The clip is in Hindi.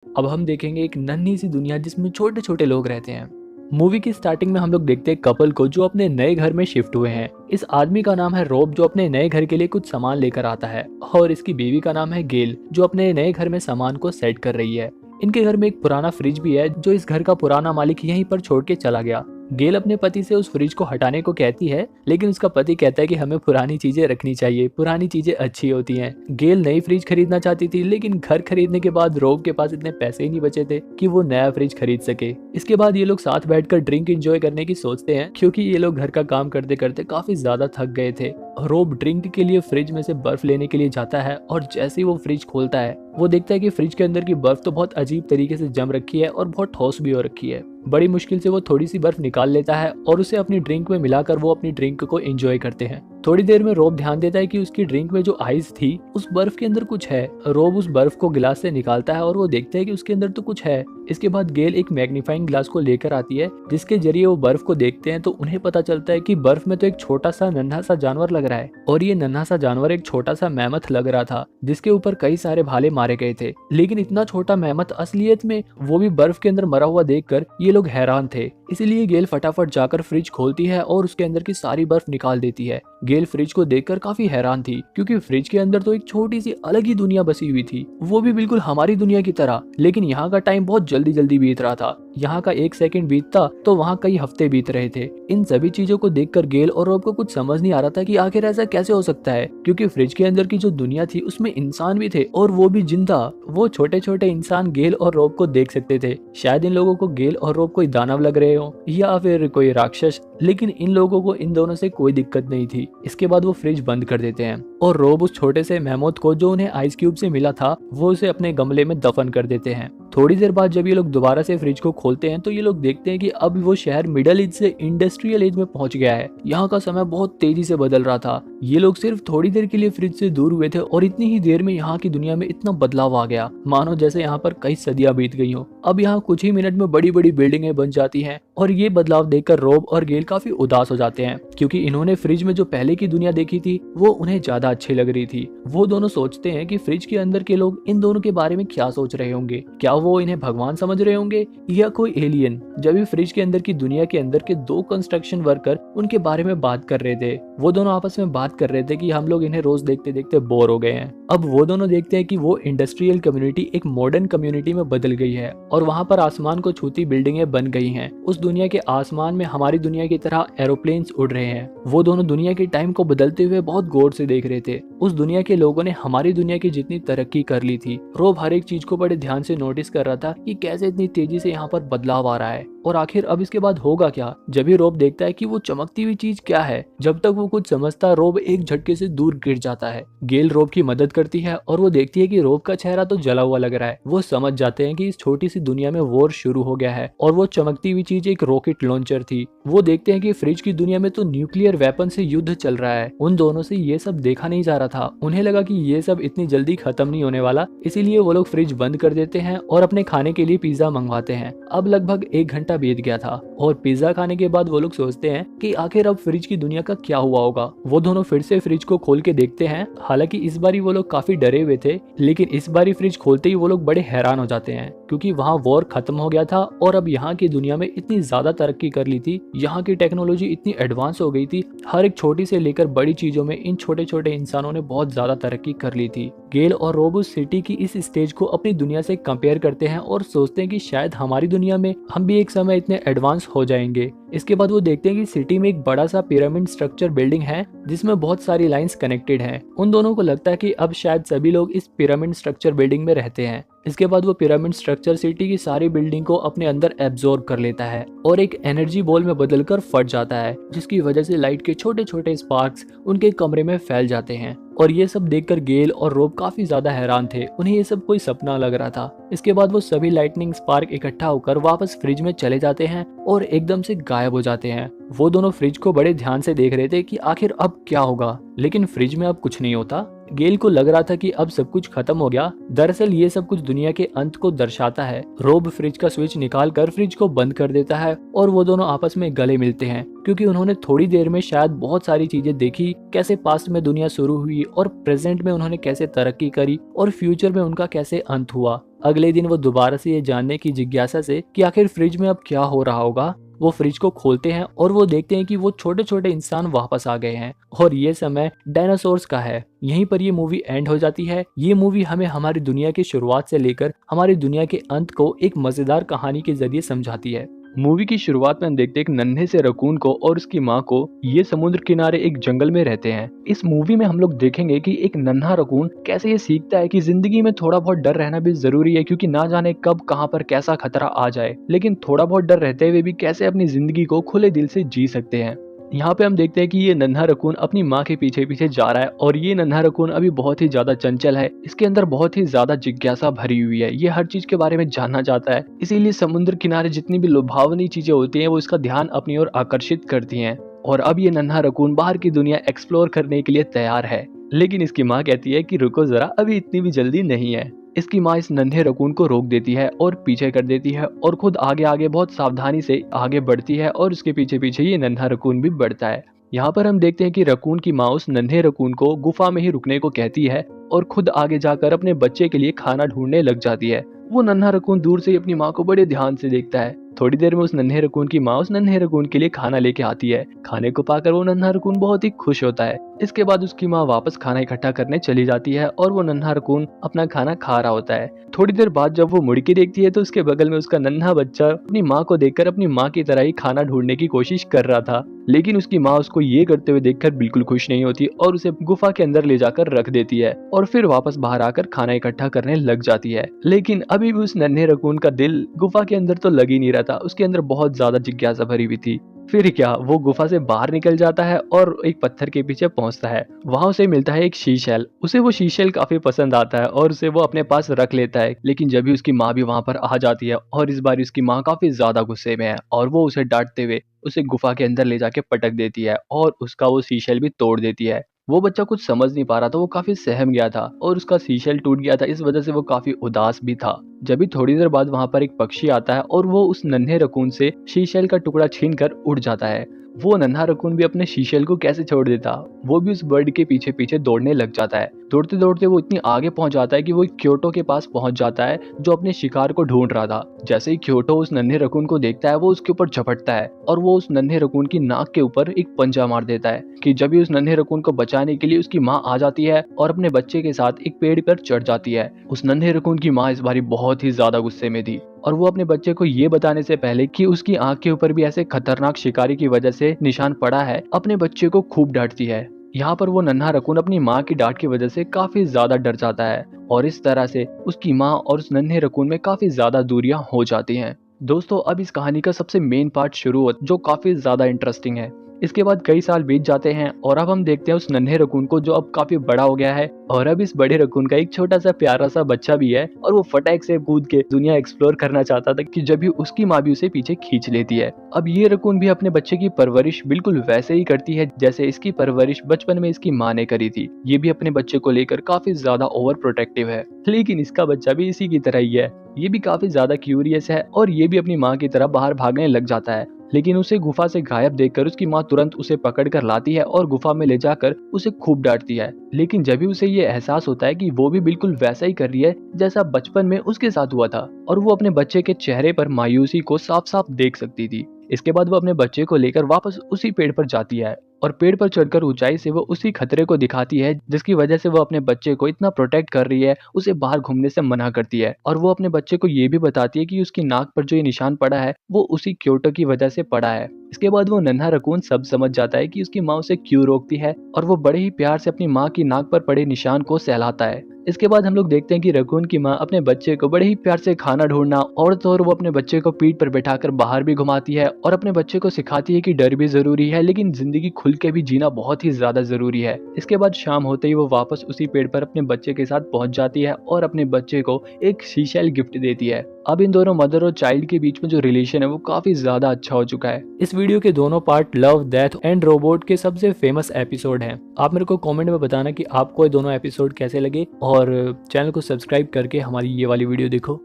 अब हम देखेंगे एक नन्ही सी दुनिया जिसमें छोटे छोटे लोग रहते हैं। मूवी की स्टार्टिंग में हम लोग देखते हैं कपल को जो अपने नए घर में शिफ्ट हुए हैं। इस आदमी का नाम है रॉब जो अपने नए घर के लिए कुछ सामान लेकर आता है, और इसकी बीवी का नाम है गेल जो अपने नए घर में सामान को सेट कर रही है। इनके घर में एक पुराना फ्रिज भी है जो इस घर का पुराना मालिक यहीं पर छोड़ के चला गया। गेल अपने पति से उस फ्रिज को हटाने को कहती है, लेकिन उसका पति कहता है कि हमें पुरानी चीजें रखनी चाहिए, पुरानी चीजें अच्छी होती हैं। गेल नई फ्रिज खरीदना चाहती थी, लेकिन घर खरीदने के बाद रॉब के पास इतने पैसे ही नहीं बचे थे कि वो नया फ्रिज खरीद सके। इसके बाद ये लोग साथ बैठकर ड्रिंक एंजॉय करने की सोचते हैं, क्योंकि ये लोग घर का काम करते करते काफी ज्यादा थक गए थे। रॉब ड्रिंक के लिए फ्रिज में से बर्फ लेने के लिए जाता है, और जैसे ही वो फ्रिज खोलता है वो देखता है कि फ्रिज के अंदर की बर्फ तो बहुत अजीब तरीके से जम रखी है और बहुत ठोस भी हो रखी है। बड़ी मुश्किल से वो थोड़ी सी बर्फ निकाल लेता है और उसे अपनी ड्रिंक में मिलाकर वो अपनी ड्रिंक को एंजॉय करते हैं। थोड़ी देर में रॉब ध्यान देता है कि उसकी ड्रिंक में जो आइस थी उस बर्फ के अंदर कुछ है। रॉब उस बर्फ को गिलास से निकालता है और वो देखता है कि उसके अंदर तो कुछ है। इसके बाद गेल एक मैग्नीफाइंग ग्लास को लेकर आती है, जिसके जरिए वो बर्फ को देखते हैं तो उन्हें पता चलता है कि बर्फ में तो एक छोटा सा नन्हा सा जानवर लग रहा है, और ये नन्हा सा जानवर एक छोटा सा मैमथ लग रहा था जिसके ऊपर कई सारे भाले मारे गए थे। लेकिन इतना छोटा मैमथ असलियत में, वो भी बर्फ के अंदर मरा हुआ देखकर ये लोग हैरान थे। इसीलिए गेल फटाफट जाकर फ्रिज खोलती है और उसके अंदर की सारी बर्फ निकाल देती है। गेल फ्रिज को देखकर काफी हैरान थी, क्योंकि फ्रिज के अंदर तो एक छोटी सी अलग ही दुनिया बसी हुई थी, वो भी बिल्कुल हमारी दुनिया की तरह। लेकिन यहाँ का टाइम बहुत जल्दी जल्दी बीत रहा था। यहाँ का एक सेकंड बीतता तो वहाँ कई हफ्ते बीत रहे थे। इन सभी चीजों को देखकर गेल और रॉब को कुछ समझ नहीं आ रहा था कि आखिर ऐसा कैसे हो सकता है, क्योंकि फ्रिज के अंदर की जो दुनिया थी उसमें इंसान भी थे, और वो भी जिंदा। वो छोटे छोटे इंसान गेल और रॉब को देख सकते थे। शायद इन लोगों को गेल और रॉब कोई दानव लग रहे हो या फिर कोई राक्षस, लेकिन इन लोगों को इन दोनों से कोई दिक्कत नहीं थी। इसके बाद वो फ्रिज बंद कर देते हैं और रॉब उस छोटे से मैमोथ को जो उन्हें आइस क्यूब से मिला था वो उसे अपने गमले में दफन कर देते हैं। थोड़ी देर बाद जब ये लोग दोबारा से फ्रिज को खोलते हैं तो ये लोग देखते हैं कि अब वो शहर मिडल एज से इंडस्ट्रियल एज में पहुंच गया है। यहाँ का समय बहुत तेजी से बदल रहा था। ये लोग सिर्फ थोड़ी देर के लिए फ्रिज से दूर हुए थे और इतनी ही देर में यहाँ की दुनिया में इतना बदलाव आ गया, मानो जैसे यहाँ पर कई सदियां बीत गई हो। अब यहाँ कुछ ही मिनट में बड़ी बड़ी बिल्डिंगें बन जाती हैं, और ये बदलाव देखकर रॉब और गेल काफी उदास हो जाते हैं, क्योंकि इन्होंने फ्रिज में जो पहले की दुनिया देखी थी वो उन्हें ज्यादा अच्छी लग रही थी। वो दोनों सोचते हैं कि फ्रिज के अंदर के लोग इन दोनों के बारे में क्या सोच रहे होंगे, क्या वो इन्हें भगवान समझ रहे होंगे या कोई एलियन। जब भी फ्रिज के अंदर की दुनिया के अंदर के दो कंस्ट्रक्शन वर्कर उनके बारे में बात कर रहे थे, वो दोनों आपस में बात कर रहे थे कि हम लोग इन्हें रोज देखते देखते बोर हो गए हैं। अब वो दोनों देखते हैं कि वो इंडस्ट्रियल कम्युनिटी एक मॉडर्न कम्युनिटी में बदल गई है, और वहाँ पर आसमान को छूती बिल्डिंगें बन गई हैं। उस दुनिया के आसमान में हमारी दुनिया की तरह एरोप्लेन्स उड़ रहे हैं। वो दोनों दुनिया के टाइम को बदलते हुए बहुत गौर से देख रहे थे। उस दुनिया के लोगों ने हमारी दुनिया की जितनी तरक्की कर ली थी, रॉब हर एक चीज को बड़े ध्यान से नोटिस कर रहा था कि कैसे इतनी तेजी से यहाँ पर बदलाव आ रहा है, और आखिर अब इसके बाद होगा क्या। जब भी रॉब देखता है कि वो चमकती हुई चीज क्या है, जब तक वो कुछ समझता रॉब एक झटके से दूर गिर जाता है। गेल रॉब की मदद करती है और वो देखती है कि रॉब का चेहरा तो जला हुआ लग रहा है। वो समझ जाते हैं कि इस छोटी सी दुनिया में वॉर शुरू हो गया है, और वो चमकती हुई चीज एक रॉकेट लॉन्चर थी। वो देखते हैं कि फ्रिज की दुनिया में तो न्यूक्लियर वेपन से युद्ध चल रहा है। उन दोनों से ये सब देखा नहीं जा रहा था। उन्हें लगा कि ये सब इतनी जल्दी खत्म नहीं होने वाला, इसीलिए वो लोग फ्रिज बंद कर देते हैं और अपने खाने के लिए पिज्जा मंगवाते हैं। अब लगभग 1 घंटा बीत गया था, और पिज्जा खाने के बाद वो लोग सोचते हैं कि आखिर अब फ्रिज की दुनिया का क्या हुआ होगा। वो दोनों फिर से फ्रिज को खोल के देखते हैं। हालांकि इस बारी वो लोग काफी डरे हुए थे, लेकिन इस बारी फ्रिज खोलते ही वो लोग बड़े हैरान हो जाते हैं, क्योंकि वहाँ वॉर खत्म हो गया था और अब यहाँ की दुनिया में इतनी ज्यादा तरक्की कर ली थी। यहाँ की टेक्नोलॉजी इतनी एडवांस हो गई थी, हर एक छोटी से लेकर बड़ी चीजों में इन छोटे छोटे इंसानों ने बहुत ज्यादा तरक्की कर ली थी। गेल और रॉब उस सिटी की इस स्टेज को अपनी दुनिया से कंपेयर करते हैं और सोचते हैं कि शायद हमारी दुनिया में हम भी एक समय इतने एडवांस हो जाएंगे। इसके बाद वो देखते हैं कि सिटी में एक बड़ा सा पिरामिड स्ट्रक्चर बिल्डिंग है, जिसमें बहुत सारी लाइंस कनेक्टेड हैं। उन दोनों को लगता है कि अब शायद सभी लोग इस पिरामिड स्ट्रक्चर बिल्डिंग में रहते हैं। इसके बाद वो पिरामिड स्ट्रक्चर सिटी की सारी बिल्डिंग को अपने अंदर एब्जॉर्ब कर लेता है और एक एनर्जी बॉल में बदलकर फट जाता है, जिसकी वजह से लाइट के छोटे छोटे स्पार्क्स उनके कमरे में फैल जाते हैं। और ये सब देखकर गेल और रॉब काफी ज्यादा हैरान थे। उन्हें ये सब कोई सपना लग रहा था। इसके बाद वो सभी लाइटनिंग स्पार्क इकट्ठा होकर वापस फ्रिज में चले जाते हैं और एकदम से गायब हो जाते हैं। वो दोनों फ्रिज को बड़े ध्यान से देख रहे थे कि आखिर अब क्या होगा, लेकिन फ्रिज में अब कुछ नहीं होता। गेल को लग रहा था कि अब सब कुछ खत्म हो गया। दरअसल ये सब कुछ दुनिया के अंत को दर्शाता है। रॉब फ्रिज का स्विच निकाल कर फ्रिज को बंद कर देता है और वो दोनों आपस में गले मिलते हैं, क्योंकि उन्होंने थोड़ी देर में शायद बहुत सारी चीजें देखी, कैसे पास्ट में दुनिया शुरू हुई और प्रेजेंट में उन्होंने कैसे तरक्की करी और फ्यूचर में उनका कैसे अंत हुआ। अगले दिन वो दोबारा से ये जानने की जिज्ञासा से कि आखिर फ्रिज में अब क्या हो रहा होगा, वो फ्रिज को खोलते हैं और वो देखते हैं कि वो छोटे छोटे इंसान वापस आ गए हैं और ये समय डायनासोर्स का है। यहीं पर ये मूवी एंड हो जाती है। ये मूवी हमें हमारी दुनिया की शुरुआत से लेकर हमारी दुनिया के अंत को एक मजेदार कहानी के जरिए समझाती है। मूवी की शुरुआत में हम देखते हैं एक नन्हे से रकून को और उसकी माँ को। ये समुद्र किनारे एक जंगल में रहते हैं। इस मूवी में हम लोग देखेंगे कि एक नन्हा रकून कैसे ये सीखता है कि जिंदगी में थोड़ा बहुत डर रहना भी जरूरी है, क्योंकि ना जाने कब कहाँ पर कैसा खतरा आ जाए, लेकिन थोड़ा बहुत डर रहते हुए भी कैसे अपनी जिंदगी को खुले दिल से जी सकते हैं। यहाँ पे हम देखते हैं कि ये नन्हा रकून अपनी माँ के पीछे पीछे जा रहा है और ये नन्हा रकून अभी बहुत ही ज्यादा चंचल है। इसके अंदर बहुत ही ज्यादा जिज्ञासा भरी हुई है। ये हर चीज के बारे में जानना चाहता है, इसीलिए समुद्र किनारे जितनी भी लुभावनी चीजें होती हैं वो इसका ध्यान अपनी ओर आकर्षित करती हैं। और अब ये नन्हा रकून बाहर की दुनिया एक्सप्लोर करने के लिए तैयार है, लेकिन इसकी माँ कहती है कि रुको जरा, अभी इतनी भी जल्दी नहीं है। इसकी माँ इस नन्हे रकून को रोक देती है और पीछे कर देती है और खुद आगे आगे बहुत सावधानी से आगे बढ़ती है और उसके पीछे पीछे ये नन्हा रकून भी बढ़ता है। यहाँ पर हम देखते हैं कि रकून की माँ उस नन्हे रकून को गुफा में ही रुकने को कहती है और खुद आगे जाकर अपने बच्चे के लिए खाना ढूंढने लग जाती है। वो नन्हा रकून दूर से ही अपनी माँ को बड़े ध्यान से देखता है। थोड़ी देर में उस नन्हे रकून की माँ उस नन्हे रकून के लिए खाना लेके आती है। खाने को पाकर वो नन्हा रकून बहुत ही खुश होता है। इसके बाद उसकी माँ वापस खाना इकट्ठा करने चली जाती है और वो नन्हा रकून अपना खाना खा रहा होता है। थोड़ी देर बाद जब वो मुड़ के देखती है तो उसके बगल में उसका नन्हा बच्चा अपनी माँ को देखकर अपनी माँ की तरह ही खाना ढूंढने की कोशिश कर रहा था, लेकिन उसकी माँ उसको ये करते हुए देखकर बिल्कुल खुश नहीं होती और उसे गुफा के अंदर ले जाकर रख देती है और फिर वापस बाहर आकर खाना इकट्ठा करने लग जाती है। लेकिन अभी भी उस नन्हे रकून का दिल गुफा के अंदर तो लग ही नहीं रहा था। उसके अंदर बहुत ज्यादा जिज्ञासा भरी हुई थी। फिर क्या, वो गुफा से बाहर निकल जाता है और एक पत्थर के पीछे पहुंचता है। वहां उसे मिलता है एक शीशेल। उसे वो शीशेल काफी पसंद आता है और उसे वो अपने पास रख लेता है। लेकिन जब भी उसकी माँ भी वहां पर आ जाती है और इस बार उसकी माँ काफी ज्यादा गुस्से में है और वो उसे डांटते हुए उसे गुफा के अंदर ले जाके पटक देती है और उसका वो शीशेल भी तोड़ देती है। वो बच्चा कुछ समझ नहीं पा रहा था, वो काफी सहम गया था और उसका शीशेल टूट गया था। इस वजह से वो काफी उदास भी था। जब भी थोड़ी देर बाद वहां पर एक पक्षी आता है और वो उस नन्हे रकून से शीशेल का टुकड़ा छीन कर उड़ जाता है। वो नन्हा रकून भी अपने शीशेल को कैसे छोड़ देता, वो भी उस बर्ड के पीछे पीछे दौड़ने लग जाता है। दौड़ते दौड़ते वो इतनी आगे पहुंच जाता है कि वो क्योटो के पास पहुंच जाता है जो अपने शिकार को ढूंढ रहा था। जैसे ही क्योटो उस नन्हे रकून को देखता है वो उसके ऊपर झपटता है और वो उस नन्हे रकून की नाक के ऊपर एक पंजा मार देता है कि जब भी उस नन्हे रकून को बचाने के लिए उसकी माँ आ जाती है और अपने बच्चे के साथ एक पेड़ पर चढ़ जाती है। उस नन्हे रकून की माँ इस बारी बहुत ही ज्यादा गुस्से में थी और वो अपने बच्चे को ये बताने से पहले कि उसकी आंख के ऊपर भी ऐसे खतरनाक शिकारी की वजह से निशान पड़ा है, अपने बच्चे को खूब डांटती है। यहाँ पर वो नन्हा रकून अपनी माँ की डांट की वजह से काफी ज्यादा डर जाता है और इस तरह से उसकी माँ और उस नन्हे रकून में काफी ज्यादा दूरियां हो जाती हैं। दोस्तों, अब इस कहानी का सबसे मेन पार्ट शुरू होता है जो काफी ज्यादा इंटरेस्टिंग है। इसके बाद कई साल बीत जाते हैं और अब हम देखते हैं उस नन्हे रकून को जो अब काफी बड़ा हो गया है और अब इस बड़े रकून का एक छोटा सा प्यारा सा बच्चा भी है और वो फटाक से कूद के दुनिया एक्सप्लोर करना चाहता था कि जब भी उसकी माँ भी उसे पीछे खींच लेती है। अब ये रकून भी अपने बच्चे की परवरिश बिल्कुल वैसे ही करती है जैसे इसकी परवरिश बचपन में इसकी माँ ने करी थी। ये भी अपने बच्चे को लेकर काफी ज्यादा ओवर प्रोटेक्टिव है, लेकिन इसका बच्चा भी इसी की तरह ही है। ये भी काफी ज्यादा क्यूरियस है और ये भी अपनी माँ की तरह बाहर भागने लग जाता है। लेकिन उसे गुफा से गायब देखकर उसकी माँ तुरंत उसे पकड़ कर लाती है और गुफा में ले जाकर उसे खूब डांटती है। लेकिन जब भी उसे ये एहसास होता है कि वो भी बिल्कुल वैसा ही कर रही है जैसा बचपन में उसके साथ हुआ था और वो अपने बच्चे के चेहरे पर मायूसी को साफ साफ देख सकती थी। इसके बाद वो अपने बच्चे को लेकर वापस उसी पेड़ पर जाती है और पेड़ पर चढ़कर ऊंचाई से वो उसी खतरे को दिखाती है जिसकी वजह से वो अपने बच्चे को इतना प्रोटेक्ट कर रही है, उसे बाहर घूमने से मना करती है। और वो अपने बच्चे को ये भी बताती है कि उसकी नाक पर जो ये निशान पड़ा है वो उसी क्योटो की वजह से पड़ा है। इसके बाद वो नन्हा रकून सब समझ जाता है कि उसकी माँ उसे क्यों रोकती है और वो बड़े ही प्यार से अपनी माँ की नाक पर पड़े निशान को सहलाता है। इसके बाद हम लोग देखते हैं कि रकून की माँ अपने बच्चे को बड़े ही प्यार से खाना ढूंढना और तो और वो अपने बच्चे को पीठ पर बैठाकर बाहर भी घुमाती है और अपने बच्चे को सिखाती है कि डर भी जरूरी है लेकिन जिंदगी खुल के भी जीना बहुत ही ज्यादा जरूरी है। इसके बाद शाम होते ही वो वापस उसी पेड़ पर अपने बच्चे के साथ पहुंच जाती है और अपने बच्चे को एक शीशेल गिफ्ट देती है। अब इन दोनों मदर और चाइल्ड के बीच में जो रिलेशन है वो काफी ज्यादा अच्छा हो चुका है। इस वीडियो के दोनों part love, death and robot के सबसे फेमस एपिसोड हैं। आप मेरे को कमेंट में बताना कि आपको ये दोनों एपिसोड कैसे लगे और चैनल को सब्सक्राइब करके हमारी ये वाली वीडियो देखो।